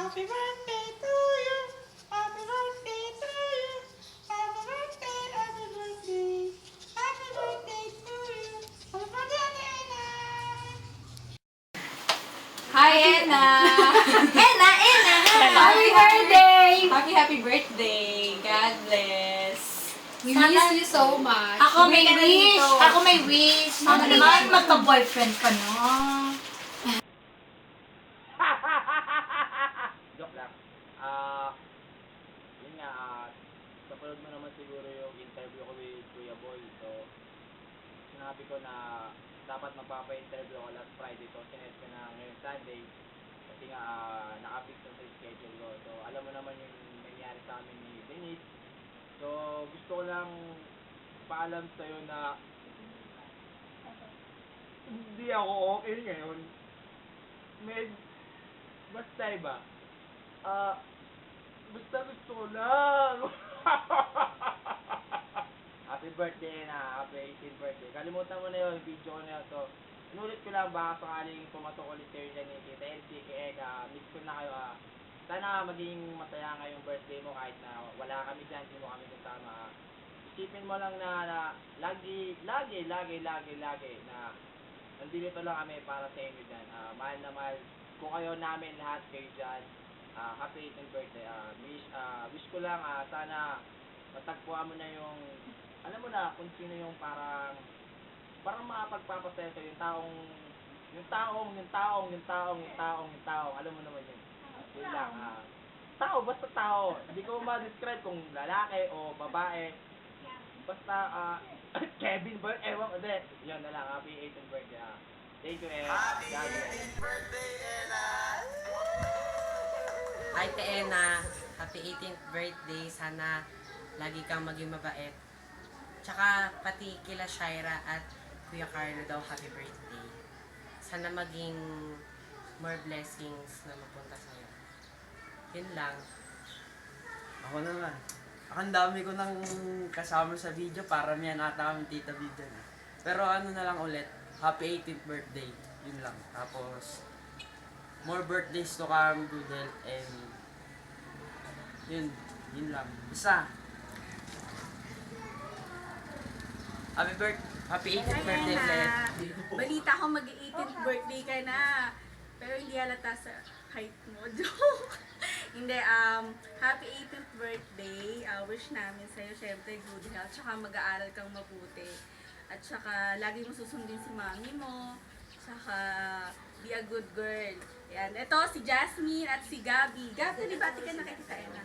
Happy birthday to you. Happy birthday to you. Happy birthday, happy birthday. Happy birthday to you. Happy birthday, Ena. Hi, Enna! Enna! Happy birthday! Happy birthday! God bless! We miss you so much. Ako may wish! Ako may wish. Ano naman, magka-boyfriend ka na. Joke lang. Yun nga, napanood mo naman siguro yung interview ko with Kuya Boy. So, sinabi ko na dapat magpapa-interview ako last Friday. So, sinet ko na ngayong Sunday. Kasi nga, nakafix na sa schedule ko. So, alam mo naman yung nangyari sa amin ni Denise. So, gusto ko lang paalam sa'yo na hindi ako okay ngayon. Basta iba. Basta gusto ko lang. Happy birthday na. Happy 18th birthday. Kalimutan mo na yun. Video ko na yun. So, inulit ko lang baka sakaling pumatok ulit kayo dyan ni Tita Elsie. Kaya miss ko na kayo. Sana maging masaya ngayong birthday mo kahit na wala kami dyan. Hindi mo kami kasama. Isipin mo lang na lagi na nandito lang kami para sa inyo dyan. Mahal na mahal ko kayo namin lahat kayo dyan. Happy 18th birthday. Wish ko lang sana matagpuan mo na yung alam mo na kung sino yung parang makapagpapasaya sa'yo yung taong alam mo naman yun. Yun lang. Tao, basta tao. Hindi ko ma-describe kung lalaki o babae. Basta Kevin ba? Ewan ko. Yun na lang. Happy 18th birthday. Thank you, Ella. Hi, Teena. Happy 18th birthday. Sana lagi kang maging mabait. Tsaka pati kila Shaira at Kuya Carlo daw, happy birthday. Sana maging more blessings na mapunta sa'yo. Yun lang. Ako naman. Ang dami ko nang kasama sa video para miyan ata kami tita video na. Pero ano na lang ulit, happy 18th birthday. Yun lang. Tapos, more birthdays to come, good health, and yun lang. Isa. Happy 18th birthday, Flet. Balita ko mag-18th birthday ka na. Pero hindi halata sa height mo. Joke. Hindi, happy 18th birthday. Wish namin sa'yo, syempre, good health. Tsaka mag-aaral kang mabuti. At tsaka, lagi mo susundin si mami mo. Tsaka, be a good girl. Yan. Ito, si Jasmine at si Gabi. Gabi, nalibati ka na kay Tita Ella.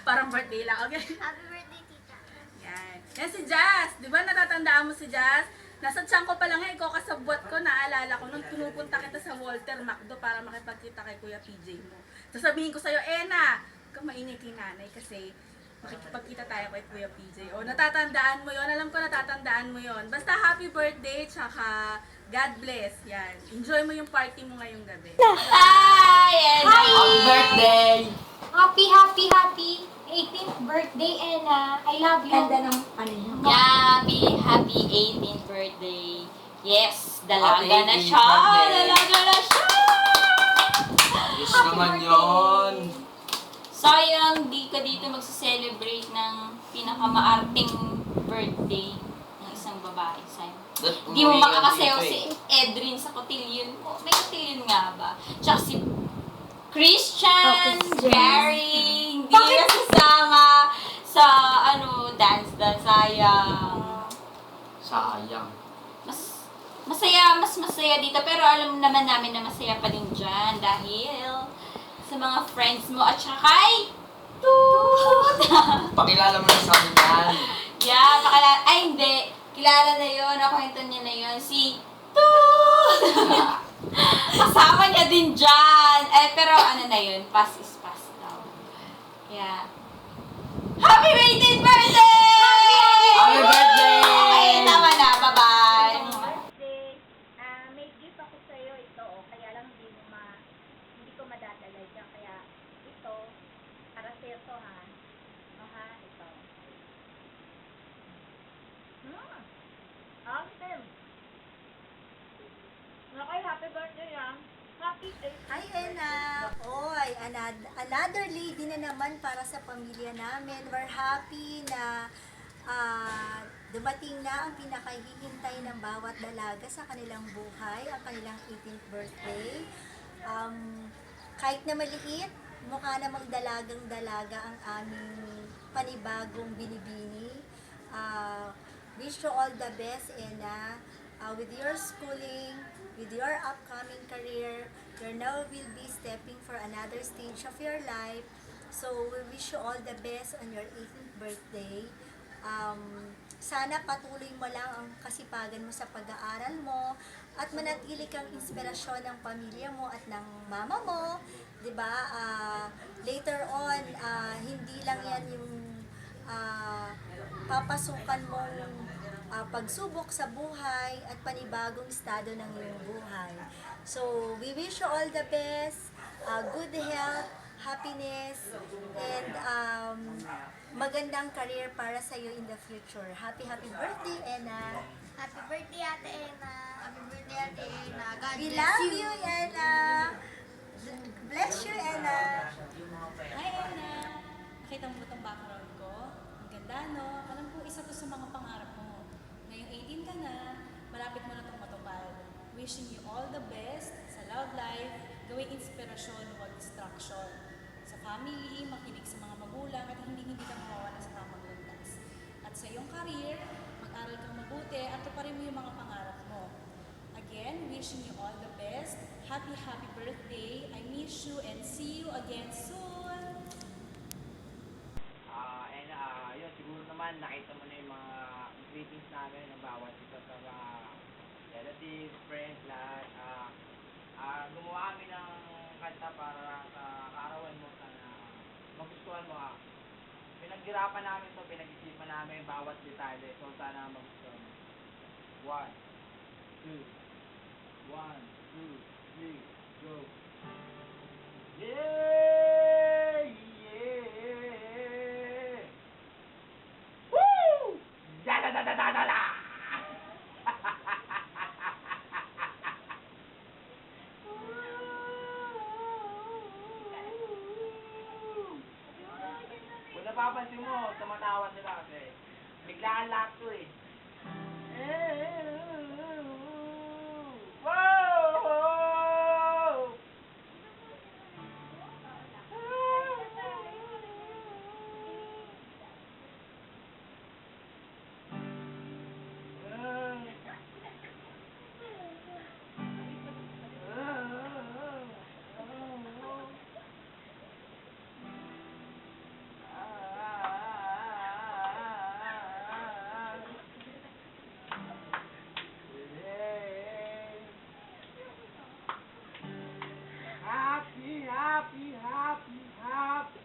Parang birthday lang, okay? Happy birthday, tita. Yan. Yan si Jazz. Di ba natatandaan mo si Jazz? Nasa tiyan ko pa lang ikaw kasabwat ko, naalala ko nung pinupunta kita sa Walter Macdo para makipagkita kay Kuya PJ mo. Sasabihin ko sa'yo, Ena, huwag kang maingay kay nanay kasi makikipagkita tayo kay Kuya PJ. O, natatandaan mo yon. Alam ko natatandaan mo yon. Basta happy birthday, tsaka God bless. Yan. Enjoy mo yung party mo ngayong gabi. Hi, Enna! Happy birthday! Happy 18th birthday, Enna. I love you. Ganda ng ano niya. Happy 18th birthday. Yes, dalaga Happy na 18th siya! birthday. Dalaga na siya! Yes naman yun. Sayang, di ka dito magsa-celebrate ng pinakamaarting birthday ng isang babae. Sayang. Di mo makakasayaw si Edrin sa cotillion mo. May cotillion nga ba? Tsaka si Christian, Gary, hindi nasasama sa dance. Sayang. Sayang. Mas masaya dito, pero alam naman namin na masaya pa din dyan dahil sa mga friends mo at saka kay Toot! Pakilala mo na sa akin yan. Yeah, ay hindi. Kilala na yun, nakwento niya na yun, si Toot! Kasama niya din dyan. Pero ano na yun, past is past daw. Yeah. Happy 18th birthday! Happy birthday! Okay, tama na. Bye-bye. Birthday. May gift ako sa'yo ito. Kaya lang hindi ko madadala dyan. Kaya ito, para sa'yo to ha. Ito. Okay. Okay, happy birthday ha. Happy 18th Hi, Enna. another lady na naman para sa pamilya namin. We're happy na dumating na ang pinakahihintay ng bawat dalaga sa kanilang buhay, ang kanilang 18th birthday. Kahit na maliit, mukha namang dalagang-dalaga ang aming panibagong binibini. Wish you all the best, Ena. With your schooling, with your upcoming career, you now will be stepping for another stage of your life. So, we wish you all the best on your 18th birthday. Sana patuloy mo lang ang kasipagan mo sa pag-aaral mo at manatili kang inspirasyon ng pamilya mo at ng mama mo, 'di ba? Later on, hindi lang 'yan yung papasukan mong pagsubok sa buhay at panibagong estado ng iyong buhay. So, we wish you all the best, good health, happiness, and magandang career para sa iyo in the future. Happy birthday, Ena. Happy birthday, Ate Ena. Happy birthday, Ate Ena. God We bless love you. you, Ena. Bless you, Ena. Hi, Ena! Nakita mo ba itong background ko? Ang ganda, no? Alam ko, isa to sa mga pangarap mo. Ngayong 18 ka na, malapit mo na itong matupad. Wishing you all the best sa love life, gawing inspirasyon, huwag distraction. Sa family, makinig sa mga magulang at hindi ka mawawala sa tamang landas. At sa iyong career, mag-aral kang mabuti at tuparin mo yung mga pangarap mo. Again, wishing you all the best. Happy birthday. I miss you and see you again soon. Yun, siguro naman nakita mo na yung mga greetings namin ng bawat isa sa mga relatives, friends, lahat. Gumawa kami ng kanta para sa kaarawan mo, sana magustuhan mo. Pinaghirapan namin to, pinag-isipan namin bawat detalye, so sana magustuhan mo. 1, 2, 3, go! Yeah! Yeah! Woo! Da da da da da da da! Kung napapansin mo, tumatawa sila kasi biglaan lahat to eh. Wow! Happy.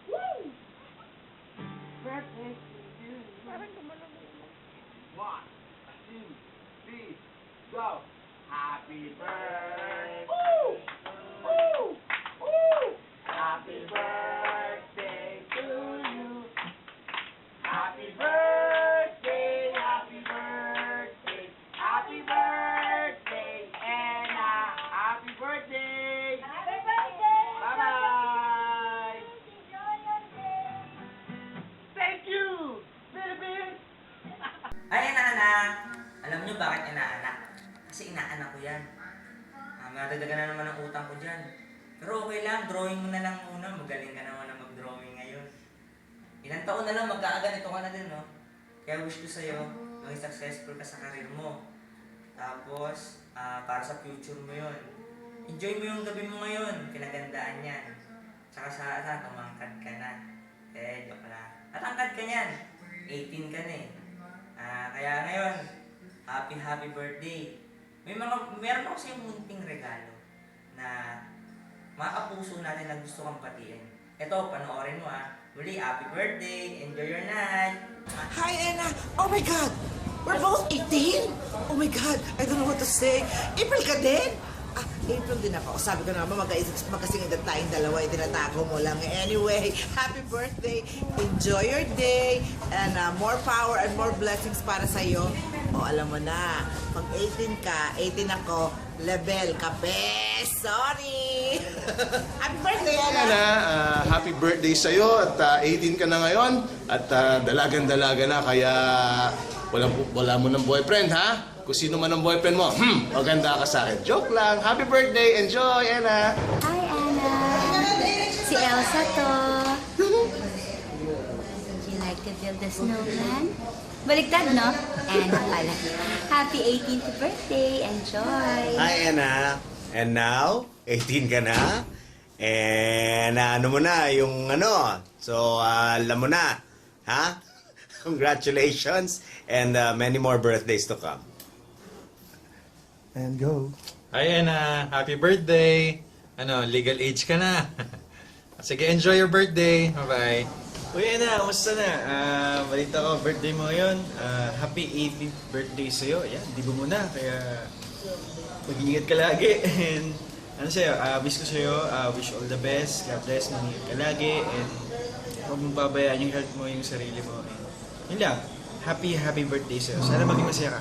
Woo! Birthday to you. 1, 2, 3, go! Happy birthday! Woo! Woo! Woo! Happy birthday to you. Happy birthday, happy birthday, happy birthday, Anna. Happy birthday. Happy birthday! Bye-bye. Enjoy your day! Thank you, Philippines. Ay, inaanak! Alam niyo bakit inaanak? Kasi inaanak ko yan. Madagdagan na naman ang utang ko dyan. Pero okay lang, drawing mo na lang muna. Magaling ka naman na mag-drawing ngayon. Ilang taon na lang, magkakaganito ka na din, no? Kaya wish ko sa'yo, maging successful ka sa karir mo. Tapos, para sa future mo yun. Enjoy mo yung gabi mo ngayon. Pinagandaan yan. Tsaka sa tumangkad ka na. Joke lang. Natangkad ka yan. 18 ka na eh. Kaya ngayon, happy birthday. Meron ako sa'yo munting regalo na mga kapuso natin na gusto kang patiin. Ito, panoorin mo Muli, happy birthday. Enjoy your night. Hi, Anna. Oh my God. We're both 18? Oh my God. I don't know what to say. April ka din? April din ako. Sabi ko naman, magkasing edad tayong dalawa. Tinatako mo lang. Anyway, happy birthday. Enjoy your day. And more power and more blessings para sa'yo. Alam mo na, pag 18 ka, 18 ako, level, kape! sorry. Happy birthday, Ana. Ana, happy birthday sa'yo at 18 ka na ngayon at dalagan-dalaga na kaya wala mo ng boyfriend, ha? Kung sino man ang boyfriend mo, maganda ka sa akin. Joke lang. Happy birthday. Enjoy, Ana. Hi, Anna. Si Elsa to. Would you like to build a snowman? Baliktad, no? Anna pala. Happy 18th birthday. Enjoy. Hi, Anna. And now, 18 ka na. And ano mo na, yung ano. So, alam mo na. Ha? Congratulations. And many more birthdays to come. And go. Hi, Anna. Happy birthday. Legal age ka na. Sige, enjoy your birthday. Bye-bye. Uy, Ana, kamusta na? Balita ko, birthday mo ngayon. Happy 18th birthday sa'yo. Yan, di ba mo na? Kaya mag-iingat ka lagi. And ano sa'yo, wish ko sa'yo, wish all the best. God bless, mag-iingat ka lagi. And huwag mong babayaan yung health mo, yung sarili mo. And yun lang, happy birthday sa'yo. Sana maging masaya ka.